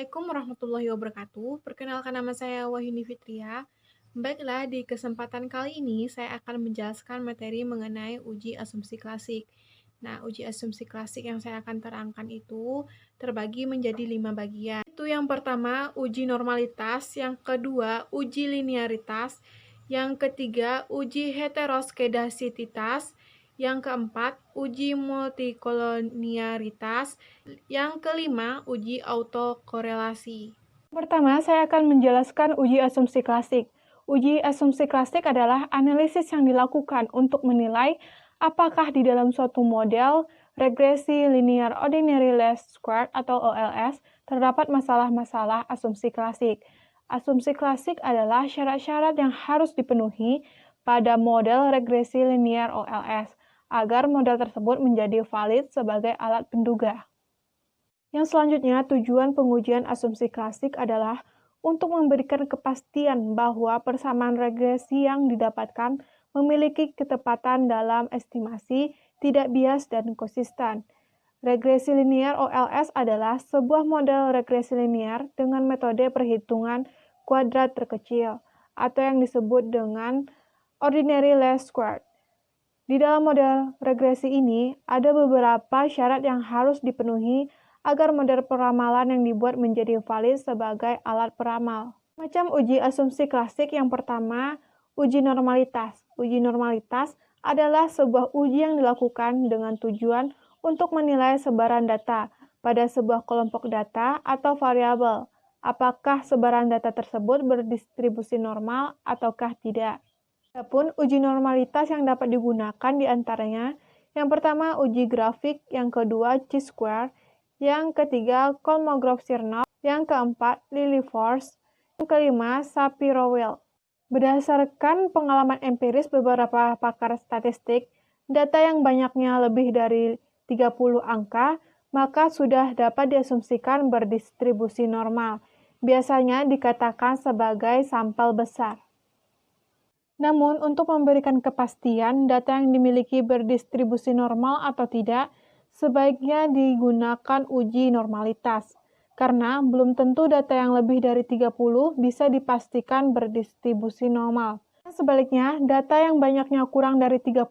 Assalamualaikum warahmatullahi wabarakatuh. Perkenalkan nama saya Wahyuni Fitria. Baiklah, di kesempatan kali ini saya akan menjelaskan materi mengenai uji asumsi klasik. Nah, uji asumsi klasik yang saya akan terangkan itu terbagi menjadi 5 bagian. Itu yang pertama, uji normalitas, yang kedua, uji linearitas, yang ketiga, uji heteroskedasititas, yang keempat, uji multikoloniaritas, yang kelima, uji autokorelasi. Pertama, saya akan menjelaskan uji asumsi klasik. Uji asumsi klasik adalah analisis yang dilakukan untuk menilai apakah di dalam suatu model regresi linear ordinary least squared atau OLS terdapat masalah-masalah asumsi klasik. Asumsi klasik adalah syarat-syarat yang harus dipenuhi pada model regresi linear OLS agar model tersebut menjadi valid sebagai alat penduga. Yang selanjutnya, tujuan pengujian asumsi klasik adalah untuk memberikan kepastian bahwa persamaan regresi yang didapatkan memiliki ketepatan dalam estimasi, tidak bias, dan konsisten. Regresi linear OLS adalah sebuah model regresi linear dengan metode perhitungan kuadrat terkecil, atau yang disebut dengan ordinary least squared. Di dalam model regresi ini, ada beberapa syarat yang harus dipenuhi agar model peramalan yang dibuat menjadi valid sebagai alat peramal. Macam uji asumsi klasik yang pertama, uji normalitas. Uji normalitas adalah sebuah uji yang dilakukan dengan tujuan untuk menilai sebaran data pada sebuah kelompok data atau variabel. Apakah sebaran data tersebut berdistribusi normal ataukah tidak. Adapun uji normalitas yang dapat digunakan diantaranya, yang pertama uji grafik, yang kedua chi-square, yang ketiga Kolmogorov-Smirnov, yang keempat Lilliefors, yang kelima Shapiro-Wilk. Berdasarkan pengalaman empiris beberapa pakar statistik, data yang banyaknya lebih dari 30 angka, maka sudah dapat diasumsikan berdistribusi normal. Biasanya dikatakan sebagai sampel besar. Namun, untuk memberikan kepastian data yang dimiliki berdistribusi normal atau tidak, sebaiknya digunakan uji normalitas, karena belum tentu data yang lebih dari 30 bisa dipastikan berdistribusi normal. Sebaliknya, data yang banyaknya kurang dari 30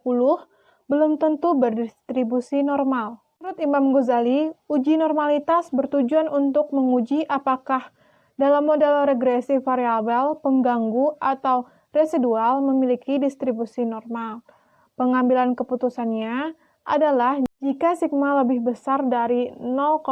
belum tentu berdistribusi normal. Menurut Imam Ghazali, uji normalitas bertujuan untuk menguji apakah dalam model regresi variabel, pengganggu, atau residual memiliki distribusi normal. Pengambilan keputusannya adalah jika sigma lebih besar dari 0,05,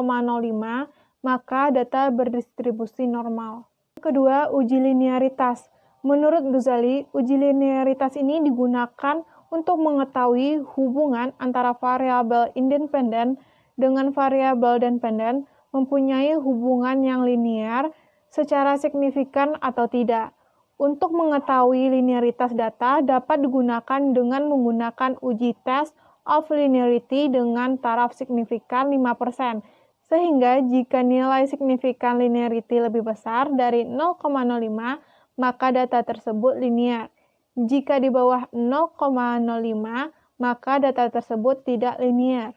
maka data berdistribusi normal. Kedua, uji linearitas. Menurut Ghazali, uji linearitas ini digunakan untuk mengetahui hubungan antara variabel independen dengan variabel dependen mempunyai hubungan yang linear secara signifikan atau tidak. Untuk mengetahui linearitas data dapat digunakan dengan menggunakan uji test of linearity dengan taraf signifikan 5%, sehingga jika nilai signifikan linearity lebih besar dari 0,05, maka data tersebut linear. Jika di bawah 0,05, maka data tersebut tidak linear.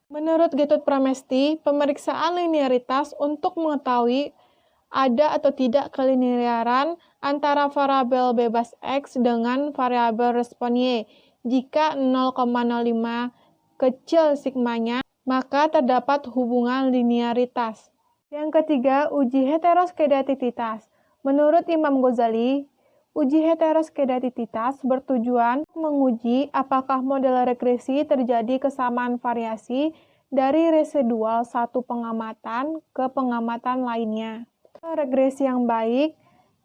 Menurut Getut Pramesti, pemeriksaan linearitas untuk mengetahui ada atau tidak kelinearan antara variabel bebas X dengan variabel respon Y. Jika 0,05 kecil sigmanya, maka terdapat hubungan linearitas. Yang ketiga, uji heteroskedasititas. Menurut Imam Ghazali, uji heteroskedasititas bertujuan menguji apakah model regresi terjadi kesamaan variasi dari residual satu pengamatan ke pengamatan lainnya. Regresi yang baik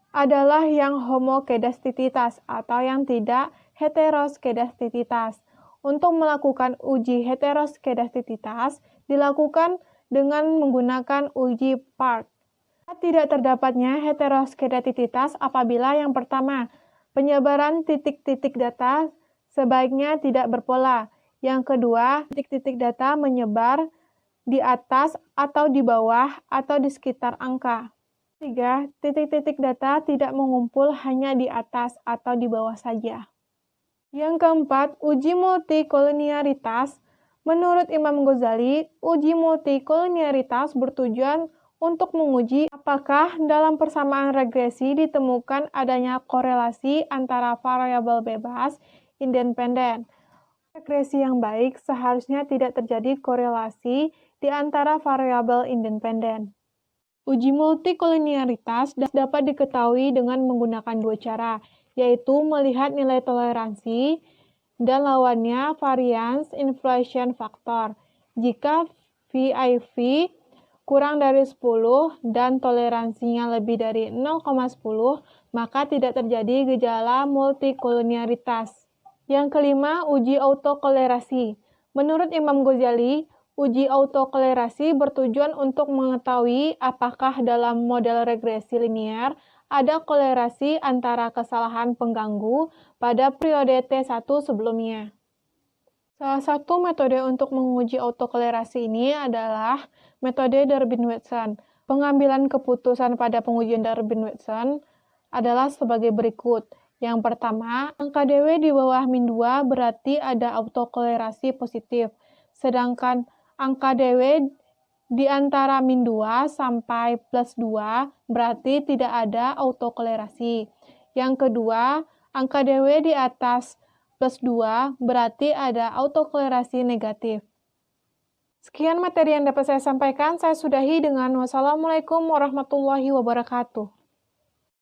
adalah yang homokedastisitas atau yang tidak heteroskedasisitas. Untuk melakukan uji heteroskedasisitas dilakukan dengan menggunakan uji Park. Tidak terdapatnya heteroskedasisitas apabila yang pertama, penyebaran titik-titik data sebaiknya tidak berpola. Yang kedua, titik-titik data menyebar di atas atau di bawah atau di sekitar angka. 3. Titik-titik data tidak mengumpul hanya di atas atau di bawah saja. Yang keempat, uji multikoloniaritas. Menurut Imam Ghazali, uji multikoloniaritas bertujuan untuk menguji apakah dalam persamaan regresi ditemukan adanya korelasi antara variabel bebas independen. Regresi yang baik seharusnya tidak terjadi korelasi di antara variabel independen. Uji multikolinearitas dapat diketahui dengan menggunakan dua cara, yaitu melihat nilai toleransi dan lawannya variance inflation factor. Jika VIV kurang dari 10 dan toleransinya lebih dari 0,10, maka tidak terjadi gejala multikolinearitas. Yang kelima, uji autokolerasi. Menurut Imam Ghazali, uji autokolerasi bertujuan untuk mengetahui apakah dalam model regresi linear ada kolerasi antara kesalahan pengganggu pada periode T1 sebelumnya. Salah satu metode untuk menguji autokolerasi ini adalah metode Durbin-Watson. Pengambilan keputusan pada pengujian Durbin-Watson adalah sebagai berikut. Yang pertama, angka DW di bawah min 2 berarti ada autokolerasi positif, sedangkan angka DW di antara min 2 sampai plus 2 berarti tidak ada autokolerasi. Yang kedua, angka DW di atas plus 2 berarti ada autokolerasi negatif. Sekian materi yang dapat saya sampaikan. Saya sudahi dengan wassalamualaikum warahmatullahi wabarakatuh.